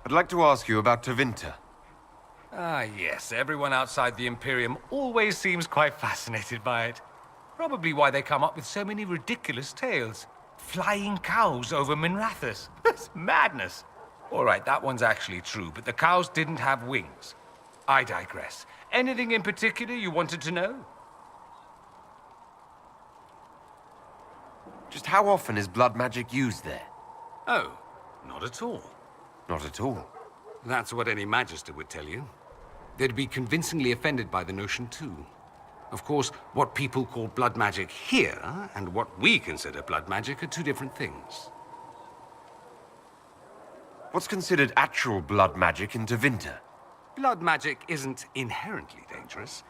I'd like to ask you about Tevinter. Ah, yes. Everyone outside the Imperium always seems quite fascinated by it. Probably why they come up with so many ridiculous tales. Flying cows over Minrathous. That's madness. All right, that one's actually true, but the cows didn't have wings. I digress. Anything in particular you wanted to know? Just how often is blood magic used there? Oh, not at all. Not at all. That's what any Magister would tell you. They'd be convincingly offended by the notion, too. Of course, what people call blood magic here, and what we consider blood magic, are two different things. What's considered actual blood magic in Tevinter? Blood magic isn't inherently dangerous.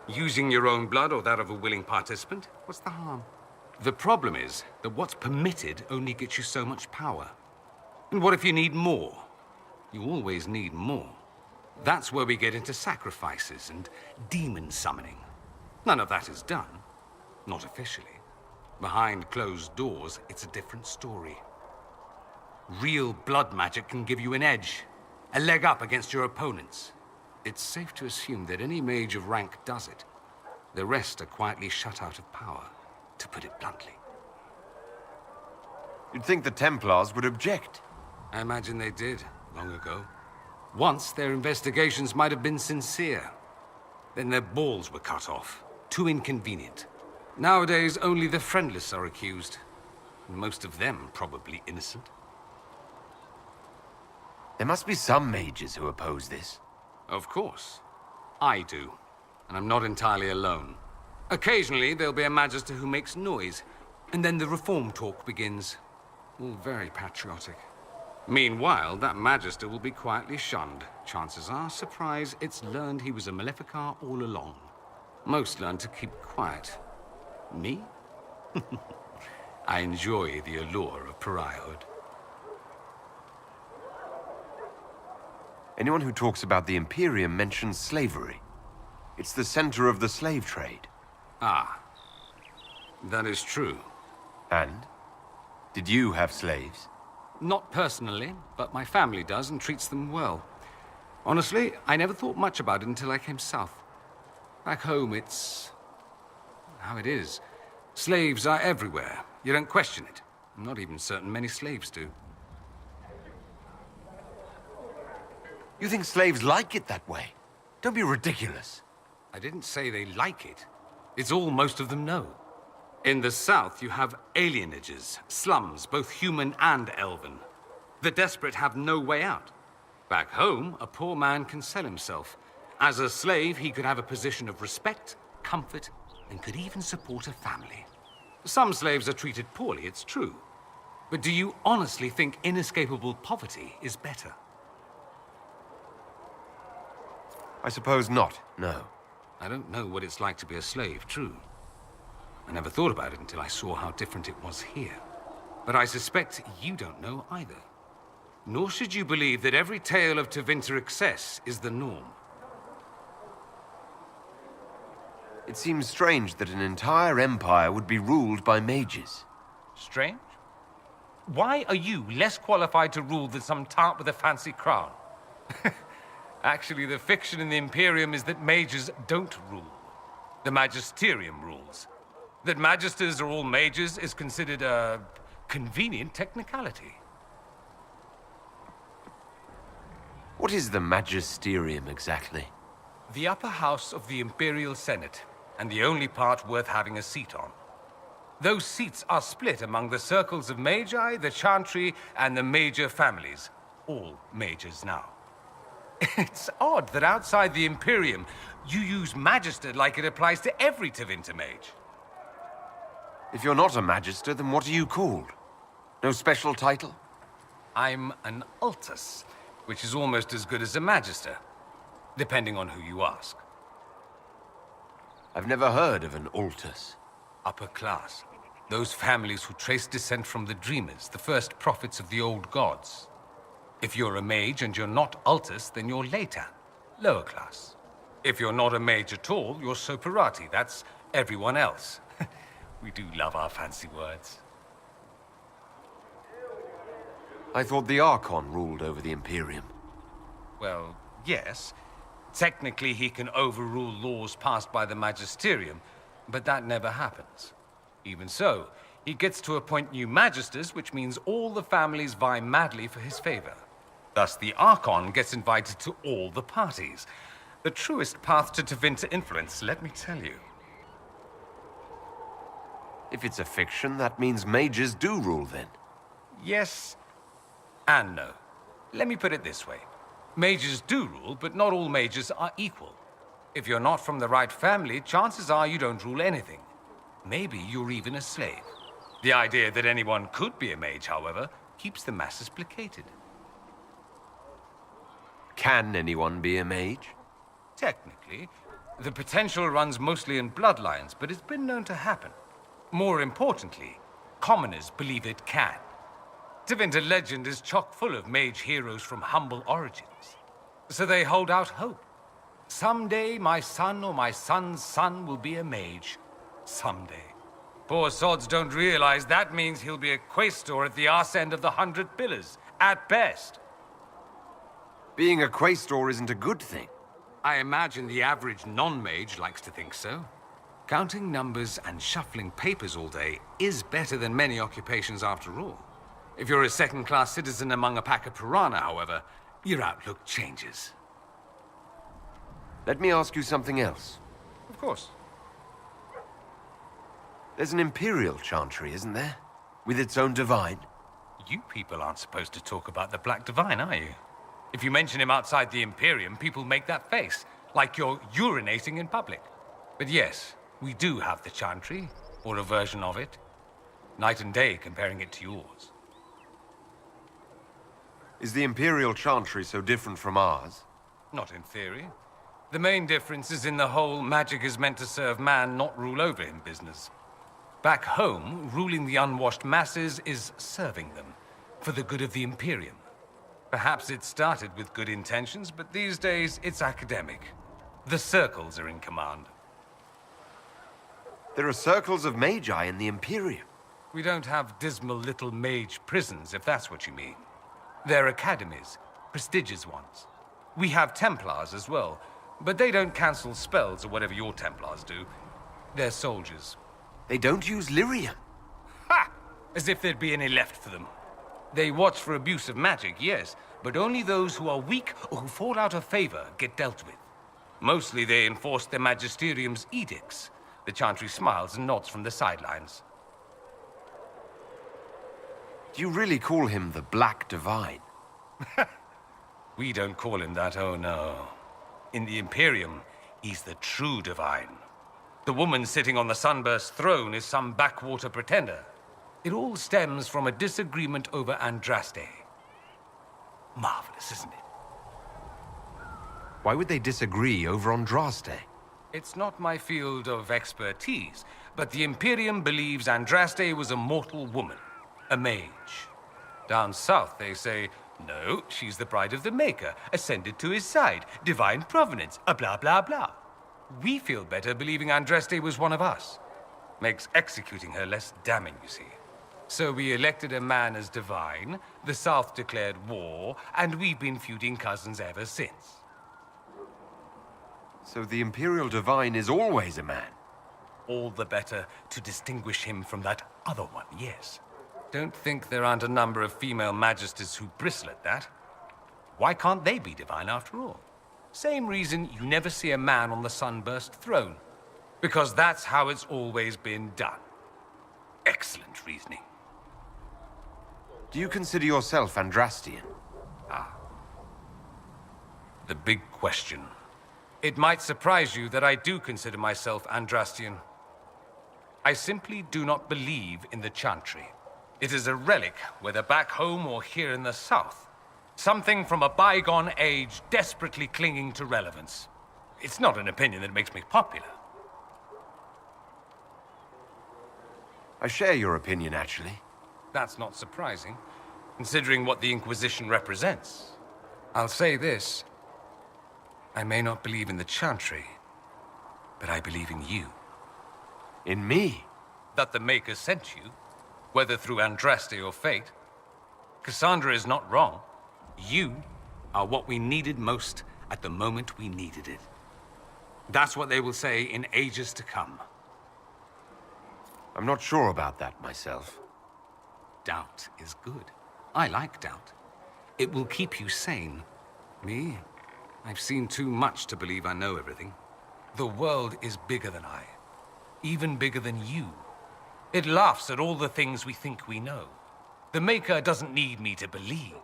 Using your own blood or that of a willing participant, what's the harm? The problem is that what's permitted only gets you so much power. And what if you need more? You always need more. That's where we get into sacrifices and demon summoning. None of that is done. Not officially. Behind closed doors, it's a different story. Real blood magic can give you an edge, a leg up against your opponents. It's safe to assume that any mage of rank does it. The rest are quietly shut out of power, to put it bluntly. You'd think the Templars would object. I imagine they did, long ago. Once, their investigations might have been sincere. Then their balls were cut off. Too inconvenient. Nowadays, only the friendless are accused. Most of them probably innocent. There must be some mages who oppose this. Of course. I do. And I'm not entirely alone. Occasionally, there'll be a Magister who makes noise, and then the reform talk begins. All very patriotic. Meanwhile, that Magister will be quietly shunned. Chances are, surprise, it's learned he was a Maleficar all along. Most learn to keep quiet. Me? I enjoy the allure of pariahhood. Anyone who talks about the Imperium mentions slavery. It's the center of the slave trade. Ah. That is true. And? Did you have slaves? Not personally, but my family does and treats them well. Honestly, I never thought much about it until I came south. Back home, it's how it is. Slaves are everywhere. You don't question it. I'm not even certain many slaves do. You think slaves like it that way? Don't be ridiculous. I didn't say they like it. It's all most of them know. In the south, you have alienages, slums, both human and elven. The desperate have no way out. Back home, a poor man can sell himself. As a slave, he could have a position of respect, comfort, and could even support a family. Some slaves are treated poorly, it's true. But do you honestly think inescapable poverty is better? I suppose not, no. I don't know what it's like to be a slave, true. I never thought about it until I saw how different it was here. But I suspect you don't know either. Nor should you believe that every tale of Tevinter excess is the norm. It seems strange that an entire empire would be ruled by mages. Strange? Why are you less qualified to rule than some tart with a fancy crown? Actually, the fiction in the Imperium is that mages don't rule. The Magisterium rules. That Magisters are all mages is considered a convenient technicality. What is the Magisterium exactly? The upper house of the Imperial Senate, and the only part worth having a seat on. Those seats are split among the circles of Magi, the Chantry, and the major families. All mages now. It's odd that outside the Imperium, you use Magister like it applies to every Tevinter mage. If you're not a Magister, then what are you called? No special title? I'm an Altus, which is almost as good as a Magister, depending on who you ask. I've never heard of an Altus. Upper class. Those families who trace descent from the Dreamers, the first prophets of the old gods. If you're a mage and you're not Altus, then you're later, lower class. If you're not a mage at all, you're Soperati. That's everyone else. We do love our fancy words. I thought the Archon ruled over the Imperium. Well, yes. Technically, he can overrule laws passed by the Magisterium, but that never happens. Even so, he gets to appoint new magisters, which means all the families vie madly for his favor. Thus, the Archon gets invited to all the parties. The truest path to Tevinter influence, let me tell you. If it's a fiction, that means mages do rule then. Yes and no. Let me put it this way. Mages do rule, but not all mages are equal. If you're not from the right family, chances are you don't rule anything. Maybe you're even a slave. The idea that anyone could be a mage, however, keeps the masses placated. Can anyone be a mage? Technically, the potential runs mostly in bloodlines, but it's been known to happen. More importantly, commoners believe it can. Tevinter legend is chock full of mage heroes from humble origins. So they hold out hope. Someday my son or my son's son will be a mage. Someday. Poor sods don't realize that means he'll be a quaestor at the arse end of the 100 Pillars, at best. Being a quaestor isn't a good thing. I imagine the average non-mage likes to think so. Counting numbers and shuffling papers all day is better than many occupations after all. If you're a second-class citizen among a pack of piranha, however, your outlook changes. Let me ask you something else. Of course. There's an Imperial Chantry, isn't there? With its own divine? You people aren't supposed to talk about the Black Divine, are you? If you mention him outside the Imperium, people make that face, like you're urinating in public. But yes, we do have the Chantry, or a version of it. Night and day comparing it to yours. Is the Imperial Chantry so different from ours? Not in theory. The main difference is in the whole magic is meant to serve man, not rule over him business. Back home, ruling the unwashed masses is serving them, for the good of the Imperium. Perhaps it started with good intentions, but these days it's academic. The circles are in command. There are circles of magi in the Imperium. We don't have dismal little mage prisons, if that's what you mean. They're academies, prestigious ones. We have Templars as well, but they don't cancel spells or whatever your Templars do. They're soldiers. They don't use lyrium. Ha! As if there'd be any left for them. They watch for abuse of magic, yes, but only those who are weak or who fall out of favor get dealt with. Mostly they enforce the Magisterium's edicts. The Chantry smiles and nods from the sidelines. Do you really call him the Black Divine? We don't call him that, oh no. In the Imperium, he's the true divine. The woman sitting on the Sunburst throne is some backwater pretender. It all stems from a disagreement over Andraste. Marvelous, isn't it? Why would they disagree over Andraste? It's not my field of expertise, but the Imperium believes Andraste was a mortal woman, a mage. Down south, they say, no, she's the bride of the Maker, ascended to his side, divine provenance, a blah, blah, blah. We feel better believing Andraste was one of us. Makes executing her less damning, you see. So we elected a man as divine, the South declared war, and we've been feuding cousins ever since. So the Imperial Divine is always a man? All the better to distinguish him from that other one, yes. Don't think there aren't a number of female magisters who bristle at that. Why can't they be divine after all? Same reason you never see a man on the Sunburst throne. Because that's how it's always been done. Excellent reasoning. Do you consider yourself Andrastian? The big question. It might surprise you that I do consider myself Andrastian. I simply do not believe in the Chantry. It is a relic, whether back home or here in the South. Something from a bygone age desperately clinging to relevance. It's not an opinion that makes me popular. I share your opinion, actually. That's not surprising, considering what the Inquisition represents. I'll say this. I may not believe in the Chantry, but I believe in you. In me? That the Maker sent you, whether through Andraste or fate. Cassandra is not wrong. You are what we needed most at the moment we needed it. That's what they will say in ages to come. I'm not sure about that myself. Doubt is good. I like doubt. It will keep you sane. Me? I've seen too much to believe I know everything. The world is bigger than I. Even bigger than you. It laughs at all the things we think we know. The Maker doesn't need me to believe.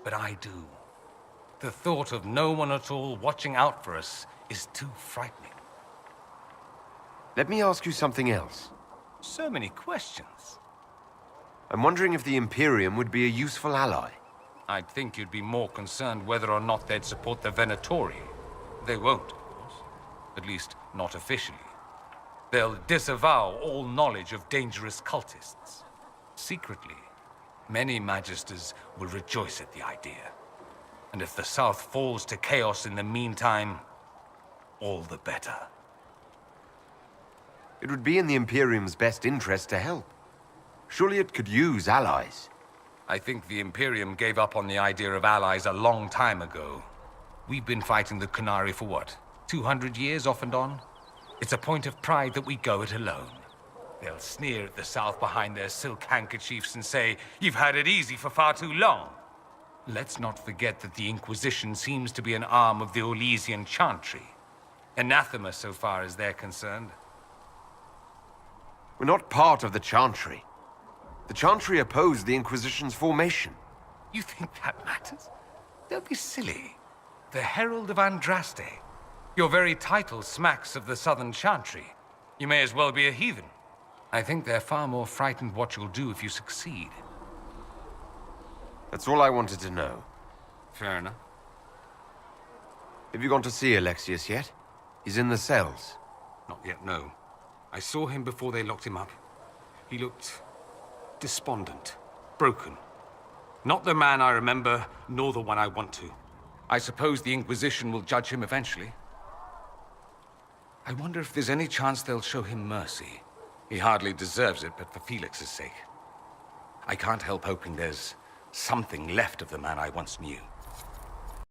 But I do. The thought of no one at all watching out for us is too frightening. Let me ask you something else. So many questions. I'm wondering if the Imperium would be a useful ally. I'd think you'd be more concerned whether or not they'd support the Venatori. They won't, of course. At least, not officially. They'll disavow all knowledge of dangerous cultists. Secretly, many Magisters will rejoice at the idea. And if the South falls to chaos in the meantime, all the better. It would be in the Imperium's best interest to help. Surely it could use allies. I think the Imperium gave up on the idea of allies a long time ago. We've been fighting the Qunari for what, 200 years off and on? It's a point of pride that we go it alone. They'll sneer at the South behind their silk handkerchiefs and say, "You've had it easy for far too long." Let's not forget that the Inquisition seems to be an arm of the Orlesian Chantry. Anathema so far as they're concerned. We're not part of the Chantry. The Chantry opposed the Inquisition's formation. You think that matters? Don't be silly. The Herald of Andraste. Your very title smacks of the Southern Chantry. You may as well be a heathen. I think they're far more frightened what you'll do if you succeed. That's all I wanted to know. Fair enough. Have you gone to see Alexius yet? He's in the cells. Not yet, no. I saw him before they locked him up. He looked despondent, broken. Not the man I remember, nor the one I want to. I suppose the Inquisition will judge him eventually. I wonder if there's any chance they'll show him mercy. He hardly deserves it, but for Felix's sake. I can't help hoping there's something left of the man I once knew.